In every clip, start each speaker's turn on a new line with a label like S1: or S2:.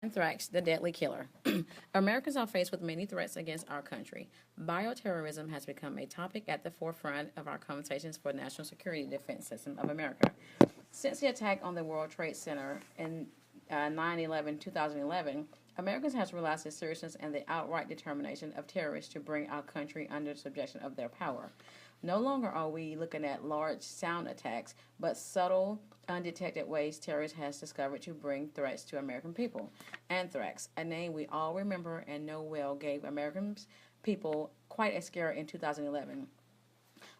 S1: Anthrax, the deadly killer. Americans are faced with many threats against our country. Bioterrorism has become a topic at the forefront of our conversations for the national security defense system of America. Since the attack on the World Trade Center in 9/11, 2011, Americans have realized the seriousness and the outright determination of terrorists to bring our country under subjection of their power. No longer are we looking at large sound attacks, but subtle, undetected ways terrorists has discovered to bring threats to American people. Anthrax, a name we all remember and know well, gave American people quite a scare in 2011.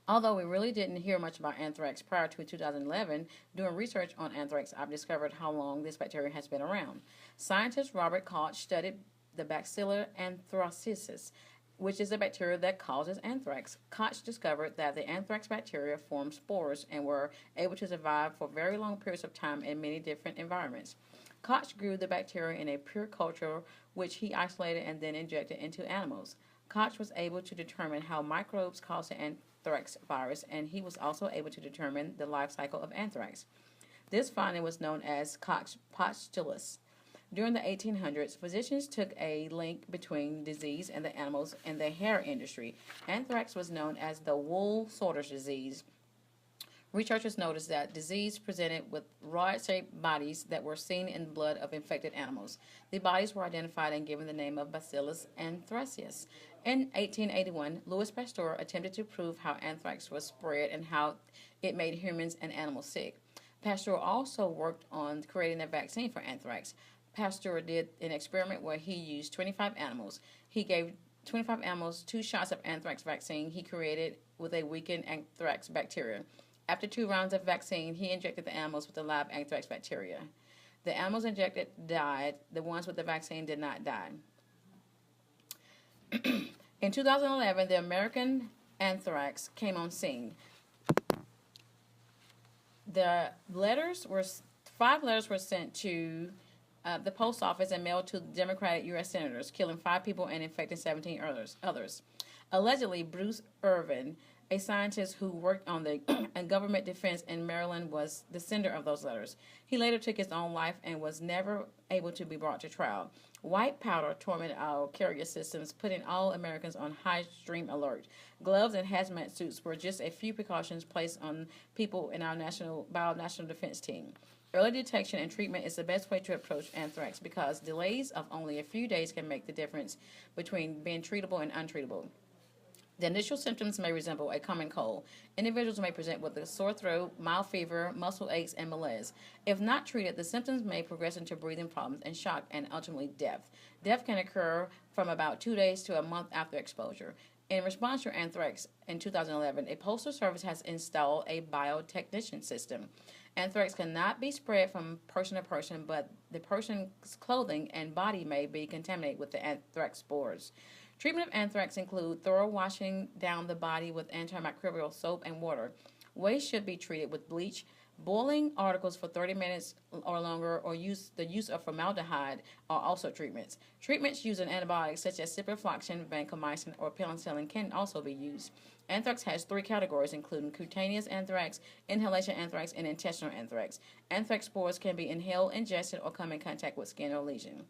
S1: Although we really didn't hear much about anthrax prior to 2011, doing research on anthrax, I've discovered how long this bacteria has been around. Scientist Robert Koch studied the Bacillus anthracis, which is a bacteria that causes anthrax. Koch discovered that the anthrax bacteria formed spores and were able to survive for very long periods of time in many different environments. Koch grew the bacteria in a pure culture, which he isolated and then injected into animals. Koch was able to determine how microbes cause the anthrax virus, and he was also able to determine the life cycle of anthrax. This finding was known as Koch's postulates. During the 1800s, physicians took a link between disease and the animals in the hair industry. Anthrax was known as the wool sorter's disease. Researchers noticed that disease presented with rod-shaped bodies that were seen in blood of infected animals. The bodies were identified and given the name of Bacillus anthracis. In 1881, Louis Pasteur attempted to prove how anthrax was spread and how it made humans and animals sick. Pasteur also worked on creating a vaccine for anthrax. Pasteur did an experiment where he used 25 animals. He gave 25 animals 2 shots of anthrax vaccine he created with a weakened anthrax bacteria. After 2 rounds of vaccine, he injected the animals with the live anthrax bacteria. The animals injected died. The ones with the vaccine did not die. In 2011, the American anthrax came on scene. The letters were 5 letters were sent to the post office and mailed to Democratic U.S. senators, killing 5 people and infecting 17 others. Allegedly, Bruce Irvin, a scientist who worked on the government defense in Maryland, was the sender of those letters. He later took his own life and was never able to be brought to trial. White powder tormented our carrier systems, putting all Americans on high stream alert. Gloves and hazmat suits were just a few precautions placed on people in our national defense team. Early detection and treatment is the best way to approach anthrax because delays of only a few days can make the difference between being treatable and untreatable. The initial symptoms may resemble a common cold. Individuals may present with a sore throat, mild fever, muscle aches, and malaise. If not treated, the symptoms may progress into breathing problems and shock and ultimately death. Death can occur from about 2 days to a month after exposure. In response to anthrax in 2011, a postal service has installed a biotechnician system. Anthrax cannot be spread from person to person, but the person's clothing and body may be contaminated with the anthrax spores. Treatment of anthrax include thorough washing down the body with antimicrobial soap and water. Waste should be treated with bleach. Boiling articles for 30 minutes or longer or the use of formaldehyde are also treatments. Treatments using antibiotics such as ciprofloxacin, vancomycin, or penicillin can also be used. Anthrax has 3 categories, including cutaneous anthrax, inhalation anthrax, and intestinal anthrax. Anthrax spores can be inhaled, ingested, or come in contact with skin or lesion.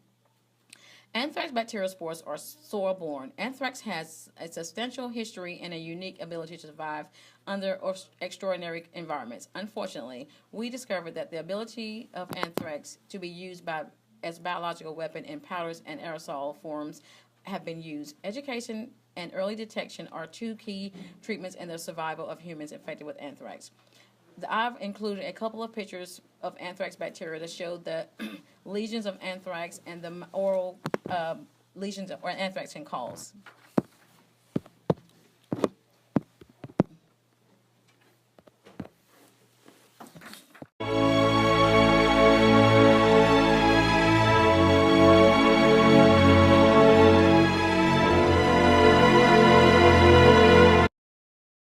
S1: Anthrax bacterial spores are soil-borne. Anthrax has a substantial history and a unique ability to survive under extraordinary environments. Unfortunately, we discovered that the ability of anthrax to be used as biological weapon in powders and aerosol forms have been used. Education and early detection are 2 key treatments in the survival of humans infected with anthrax. I've included a couple of pictures of anthrax bacteria that show the lesions of anthrax and the oral lesions or anthrax can cause.